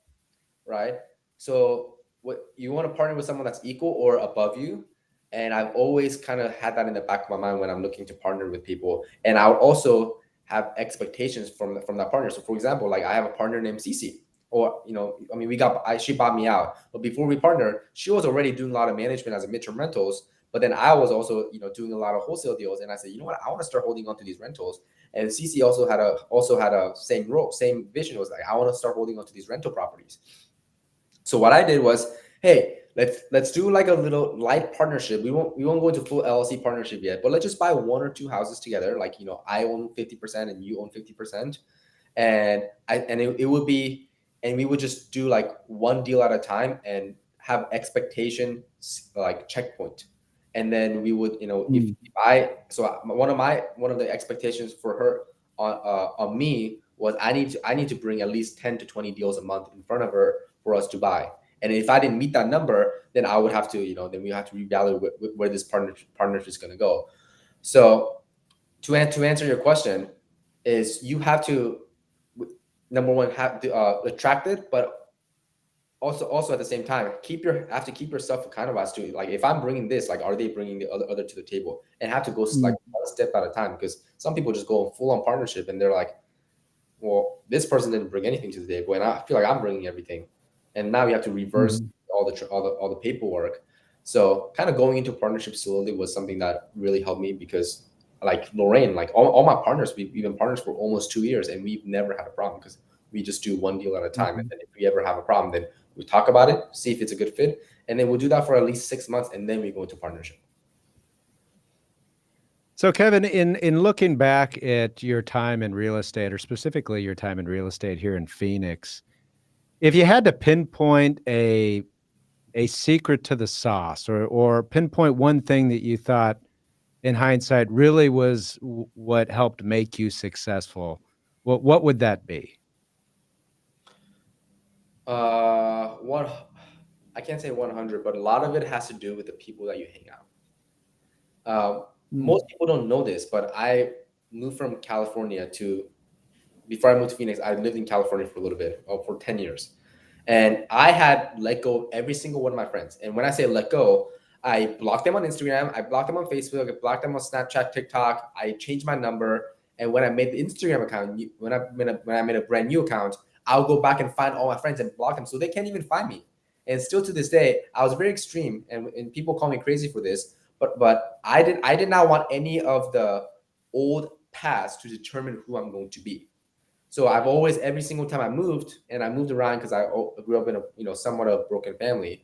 right? So what you want to partner with someone that's equal or above you, and I've always kind of had that in the back of my mind when I'm looking to partner with people, and I would also have expectations from that partner. So for example, like I have a partner named Cece, or I mean she bought me out, but before we partnered, she was already doing a lot of management as a midterm rentals. But then I was also, doing a lot of wholesale deals, and I said, you know what, I want to start holding on to these rentals. And CC also had a same role, same vision. It was like, I want to start holding on to these rental properties. So what I did was, hey, let's do like a little light partnership. We won't go into full LLC partnership yet, but let's just buy 1 or 2 houses together. Like I own 50% and you own 50%, and it would be, and we would just do like one deal at a time and have expectation like checkpoint. And then we would, if I so one of the expectations for her on me was I need to bring at least 10 to 20 deals a month in front of her for us to buy. And if I didn't meet that number, then I would have to, then we have to reevaluate where this partnership is going to go. So to answer your question, is you have to, number one, have to attract it, but also at the same time have to keep yourself accountable as to, like, if I'm bringing this, like, are they bringing the other to the table, and have to go like one step at a time, because some people just go full on partnership and they're like, well, this person didn't bring anything to the table, and I feel like I'm bringing everything, and now you have to reverse all the paperwork. So kind of going into partnership slowly was something that really helped me, because like Lorraine, like all my partners, we've been partners for almost 2 years, and we've never had a problem, because we just do one deal at a time. And then if we ever have a problem, then we talk about it, see if it's a good fit, and then we'll do that for at least 6 months, and then we go into partnership. So Kevin, in looking back at your time in real estate, or specifically your time in real estate here in Phoenix, if you had to pinpoint a secret to the sauce, or pinpoint one thing that you thought in hindsight really was what helped make you successful, what would that be? One, I can't say 100, but a lot of it has to do with the people that you hang out. Most people don't know this, but I moved from California before I moved to Phoenix, I lived in California for a little bit, for 10 years. And I had let go of every single one of my friends. And when I say let go, I blocked them on Instagram, I blocked them on Facebook, I blocked them on Snapchat, TikTok, I changed my number. And when I made the Instagram account, when I made a brand new account, I'll go back and find all my friends and block them so they can't even find me. And still to this day, I was very extreme, and people call me crazy for this, but I did not want any of the old past to determine who I'm going to be. So I've always, every single time I moved, and I moved around because I grew up in a somewhat of a broken family.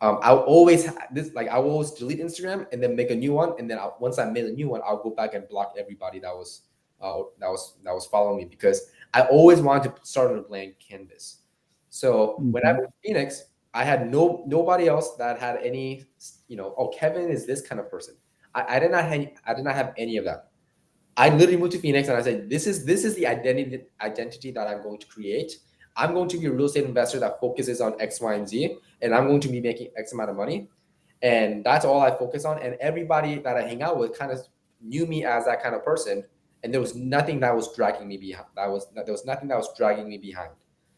I would always I will always delete Instagram and then make a new one, and then once I made a new one, I'll go back and block everybody that was following me, because I always wanted to start on a blank canvas. So when I moved to Phoenix, I had nobody else that had any, oh, Kevin is this kind of person. I did not have any of that. I literally moved to Phoenix and I said, this is the identity that I'm going to create. I'm going to be a real estate investor that focuses on X, Y, and Z, and I'm going to be making X amount of money. And that's all I focus on. And everybody that I hang out with kind of knew me as that kind of person. And there was nothing that was dragging me behind. There was nothing that was dragging me behind.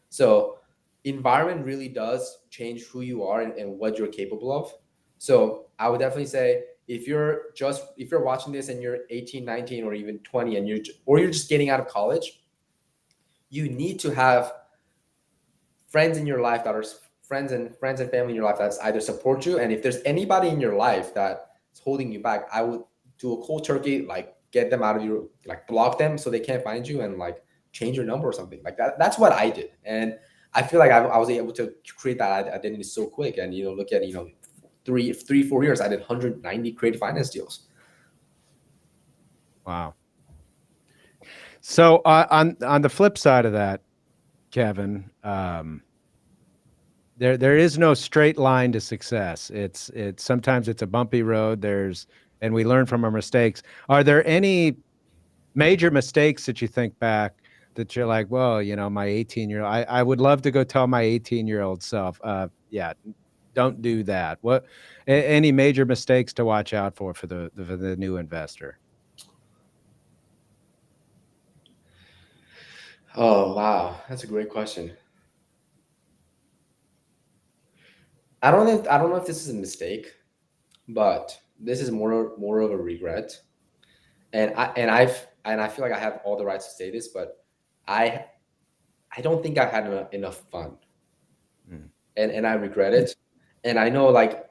So environment really does change who you are and what you're capable of. So I would definitely say, if you're watching this and you're 18, 19, or even 20, and you're just getting out of college, you need to have friends in your life that are friends and family in your life that's either support you. And if there's anybody in your life that's holding you back, I would do a cold turkey, like get them out of your, like block them so they can't find you, and like change your number or something like that. That's what I did. And I feel like I was able to create that identity so quick. And, look at, 4 years, I did 190 creative finance deals. Wow. So on the flip side of that, Kevin, there is no straight line to success. It's sometimes it's a bumpy road. And we learn from our mistakes. Are there any major mistakes that you think back that you're like, well, my 18-year-old, I would love to go tell my 18-year-old self, yeah, don't do that. Any major mistakes to watch out for the new investor? Oh, wow. That's a great question. I don't know if this is a mistake, but this is more of a regret. And I feel like I have all the rights to say this, but I don't think I had enough fun. And I regret it. And I know, like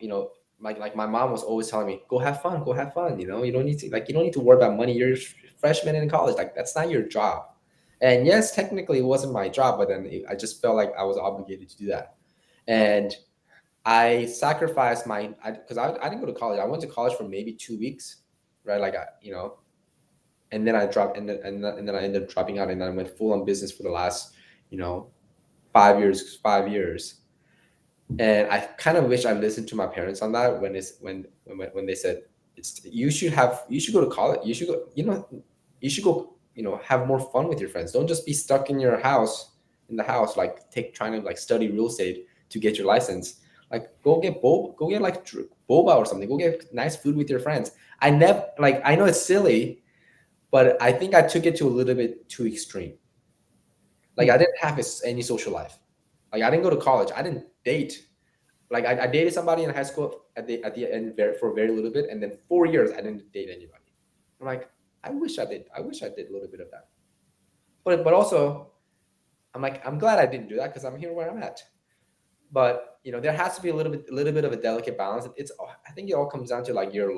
my mom was always telling me, go have fun. You don't need to worry about money. You're a freshman in college. Like, that's not your job. And yes, technically it wasn't my job, but then I just felt like I was obligated to do that. And I sacrificed because I didn't go to college. I went to college for maybe 2 weeks, right? Like, and then I dropped, and then I ended up dropping out, and then I went full on business for the last, 5 years. And I kind of wish I listened to my parents on that when they said, you should go to college. You should go, have more fun with your friends. Don't just be stuck in the house, like trying to like study real estate to get your license. Like, go get like boba or something. Go get nice food with your friends. I know it's silly, but I think I took it to a little bit too extreme. Like I didn't have any social life. Like I didn't go to college. I didn't date. Like I dated somebody in high school at the end for a very little bit, and then 4 years I didn't date anybody. I'm like, I wish I did. I wish I did a little bit of that. But also, I'm like, I'm glad I didn't do that because I'm here where I'm at. But there has to be a little bit of a delicate balance. I think it all comes down to like your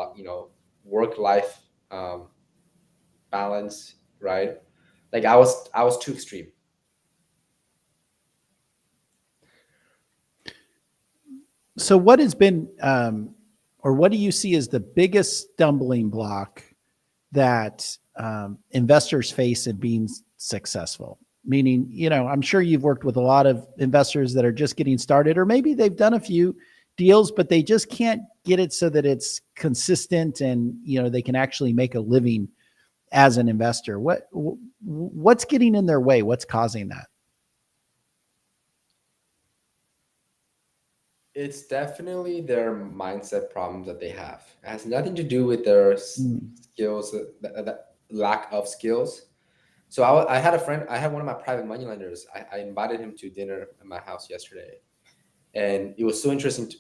work life balance, right? Like I was too extreme. So what has been, or what do you see as the biggest stumbling block that investors face in being successful? Meaning, I'm sure you've worked with a lot of investors that are just getting started, or maybe they've done a few deals, but they just can't get it so that it's consistent and, they can actually make a living as an investor. What's getting in their way? What's causing that? It's definitely their mindset problems that they have. It has nothing to do with their skills, the lack of skills. So I had a friend, I had one of my private money lenders. I invited him to dinner at my house yesterday. And it was so interesting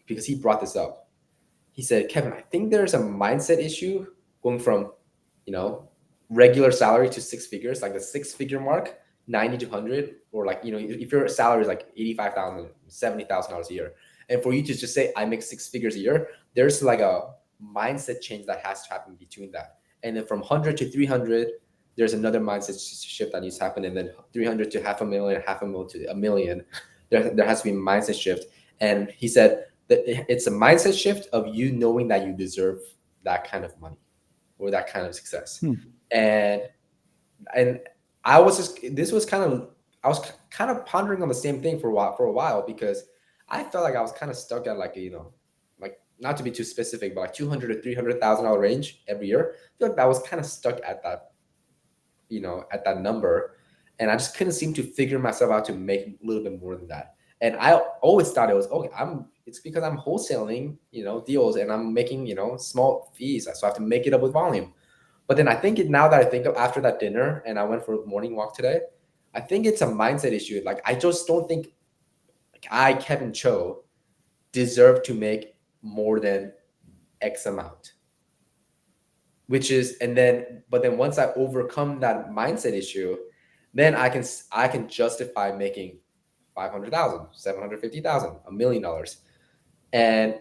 because he brought this up. He said, Kevin, I think there's a mindset issue going from, regular salary to six figures, like the six-figure mark, 90 to 100, or like, if your salary is like $85,000, $70,000 a year. And for you to just say, I make six figures a year, there's like a mindset change that has to happen between that. And then from 100 to 300, there's another mindset shift that needs to happen. And then 300 to $500,000 to $1 million, there has to be a mindset shift. And he said that it's a mindset shift of you knowing that you deserve that kind of money or that kind of success. And I was kind of pondering on the same thing for a while because I felt like I was kind of stuck at like not to be too specific, but like $200,000 to $300,000 range every year. I feel like I was kind of stuck at that, at that number, and I just couldn't seem to figure myself out to make a little bit more than that. And I always thought it was okay. It's because I'm wholesaling, deals, and I'm making small fees, so I have to make it up with volume. But then now that I think of after that dinner and I went for a morning walk today, I think it's a mindset issue. Like I just don't think Kevin Choe, deserve to make more than X amount. But then once I overcome that mindset issue, then I can justify making 500,000, 750,000, $1 million. And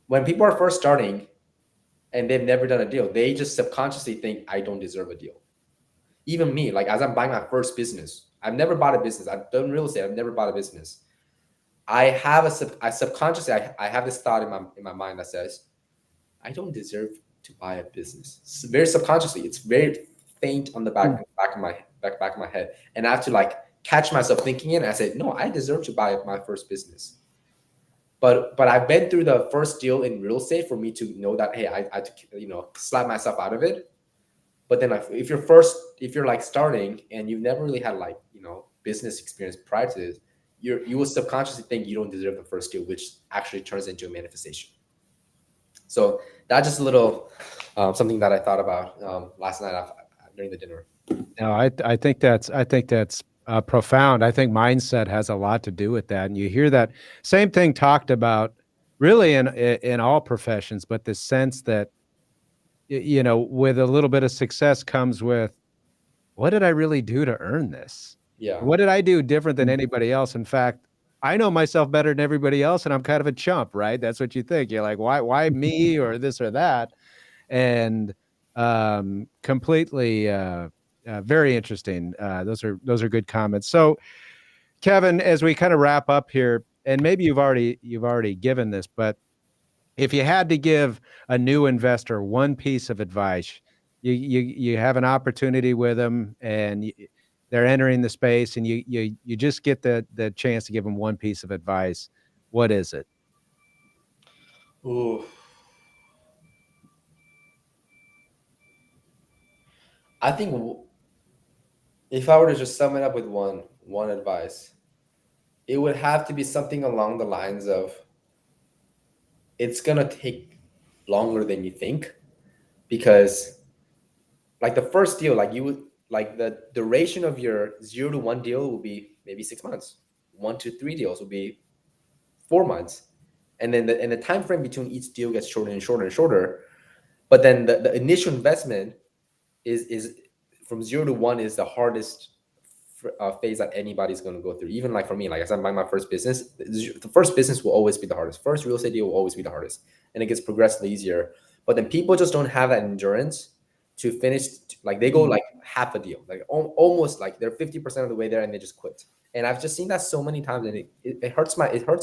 when people are first starting and they've never done a deal, they just subconsciously think I don't deserve a deal. Even me, like as I'm buying my first business, I've never bought a business. I've done real estate. I've never bought a business. I subconsciously I have this thought in my mind that says, I don't deserve to buy a business. It's very subconsciously. It's very faint on the back of my head, and I have to like catch myself thinking it. And I say, no, I deserve to buy my first business. But I've been through the first deal in real estate for me to know that, hey, I had to slap myself out of it. But then if you're like starting and you've never really had like business experience prior to this, you will subconsciously think you don't deserve the first deal, which actually turns into a manifestation. So that's just a little something that I thought about last night during the dinner. No, I think that's profound. I think mindset has a lot to do with that, and you hear that same thing talked about really in all professions. But the sense that with a little bit of success comes with, what did I really do to earn this? Yeah. What did I do different than anybody else? In fact, I know myself better than everybody else, and I'm kind of a chump, right? That's what you think. You're like, why me or this or that? And completely very interesting. Those are good comments. So, Kevin, as we kind of wrap up here, and maybe you've already given this, but if you had to give a new investor one piece of advice, you have an opportunity with them, and they're entering the space, and you just get the chance to give them one piece of advice. What is it? Ooh. I think if I were to just sum it up with one advice, it would have to be something along the lines of, it's gonna take longer than you think, because like the first deal, like you would like the duration of your 0 to 1 deal will be maybe 6 months. 1 to 3 deals will be 4 months, and then the time frame between each deal gets shorter and shorter and shorter. But then the initial investment is from 0 to 1 is the hardest phase that anybody's going to go through. Even like for me, like I said, my first business, the first business will always be the hardest. First real estate deal will always be the hardest, and it gets progressively easier. But then people just don't have that endurance to finish. Like they go like half a deal, like almost like they're 50% of the way there, and they just quit. And I've just seen that so many times, and it hurts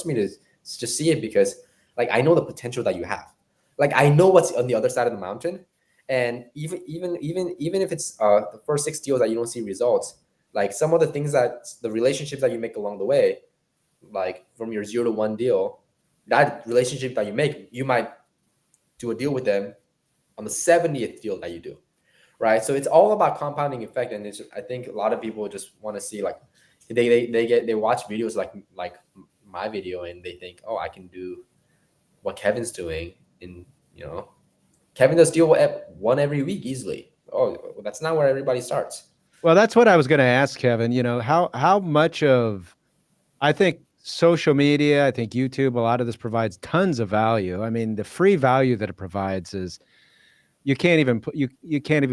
me to just see it, because like I know the potential that you have. Like I know what's on the other side of the mountain, and even if it's the first 6 deals that you don't see results, like some of the things that the relationships that you make along the way, like from your 0 to 1 deal, that relationship that you make, you might do a deal with them on the 70th deal that you do, right? So it's all about compounding effect. And I think a lot of people just want to see like they watch videos like my video, and they think, oh, I can do what Kevin's doing. In Kevin does deal one every week easily. Oh, well, that's not where everybody starts. Well, that's what I was going to ask, Kevin. How much of, I think social media, I think YouTube, a lot of this provides tons of value. I mean, the free value that it provides is you can't even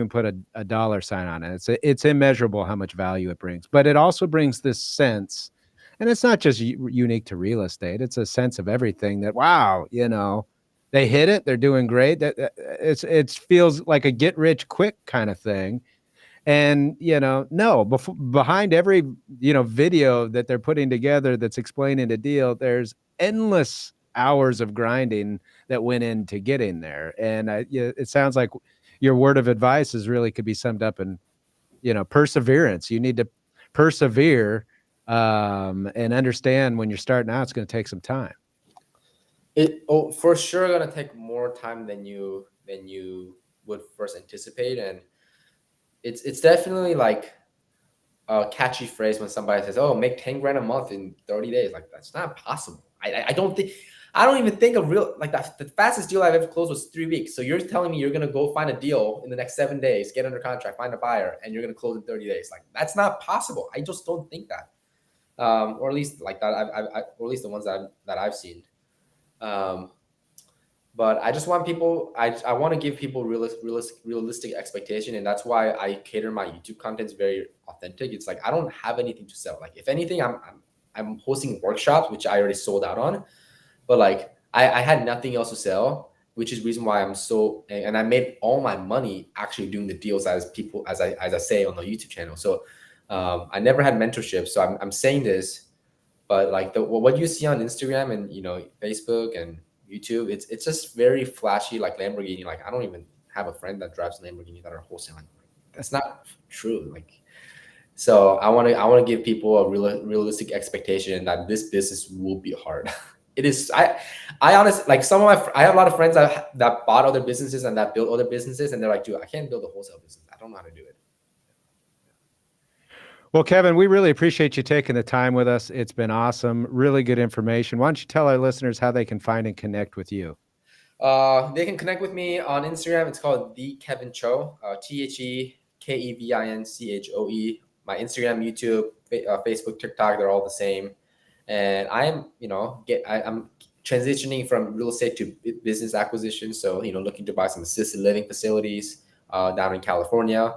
put a dollar sign on it. It's immeasurable how much value it brings. But it also brings this sense, and it's not just unique to real estate. It's a sense of everything that, wow, they hit it, they're doing great. It feels like a get rich quick kind of thing. And behind every video that they're putting together that's explaining a deal, there's endless hours of grinding that went into getting there. And it sounds like your word of advice could be summed up in perseverance. You need to persevere and understand when you're starting out, it's going to take some time. For sure going to take more time than you would first anticipate. And it's definitely like a catchy phrase when somebody says, oh, make 10 grand a month in 30 days. Like, that's not possible. I don't even think of real, like the fastest deal I've ever closed was 3 weeks. So you're telling me you're going to go find a deal in the next 7 days, get under contract, find a buyer, and you're going to close in 30 days. Like, that's not possible. I just don't think that. Or at least like that, or at least the ones that I've seen. But I just want people, I want to give people realistic expectation. And that's why I cater my YouTube content is very authentic. It's like, I don't have anything to sell. Like, if anything, I'm hosting workshops, which I already sold out on, but like I had nothing else to sell, which is the reason why and I made all my money actually doing the deals as I say on the YouTube channel. So I never had mentorship. So I'm saying this, but like what you see on Instagram and Facebook and YouTube, it's just very flashy, like Lamborghini. Like, I don't even have a friend that drives Lamborghini that are wholesaling. That's not true. Like, so I want to give people a realistic expectation that this business will be hard. It is. I honestly, like, I have a lot of friends that bought other businesses and that built other businesses, and they're like, dude, I can't build a wholesale business. I don't know how to do it. Well, Kevin, we really appreciate you taking the time with us. It's been awesome. Really good information. Why don't you tell our listeners how they can find and connect with you? They can connect with me on Instagram. It's called The Kevin Choe, TheKevinChoe. My Instagram, YouTube, Facebook, TikTok, they're all the same. And I'm transitioning from real estate to business acquisition. So, looking to buy some assisted living facilities down in California.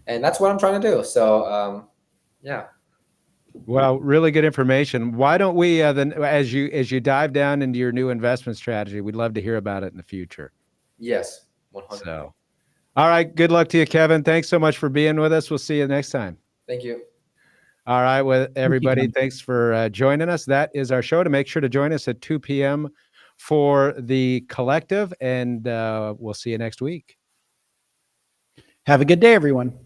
And that's what I'm trying to do. So, yeah. Well, really good information. Why don't we then, as you dive down into your new investment strategy, we'd love to hear about it in the future. Yes, 100%. So, all right. Good luck to you, Kevin. Thanks so much for being with us. We'll see you next time. Thank you. All right. Well, everybody, thanks for joining us. That is our show. To make sure to join us at 2 p.m. for the collective, and we'll see you next week. Have a good day, everyone.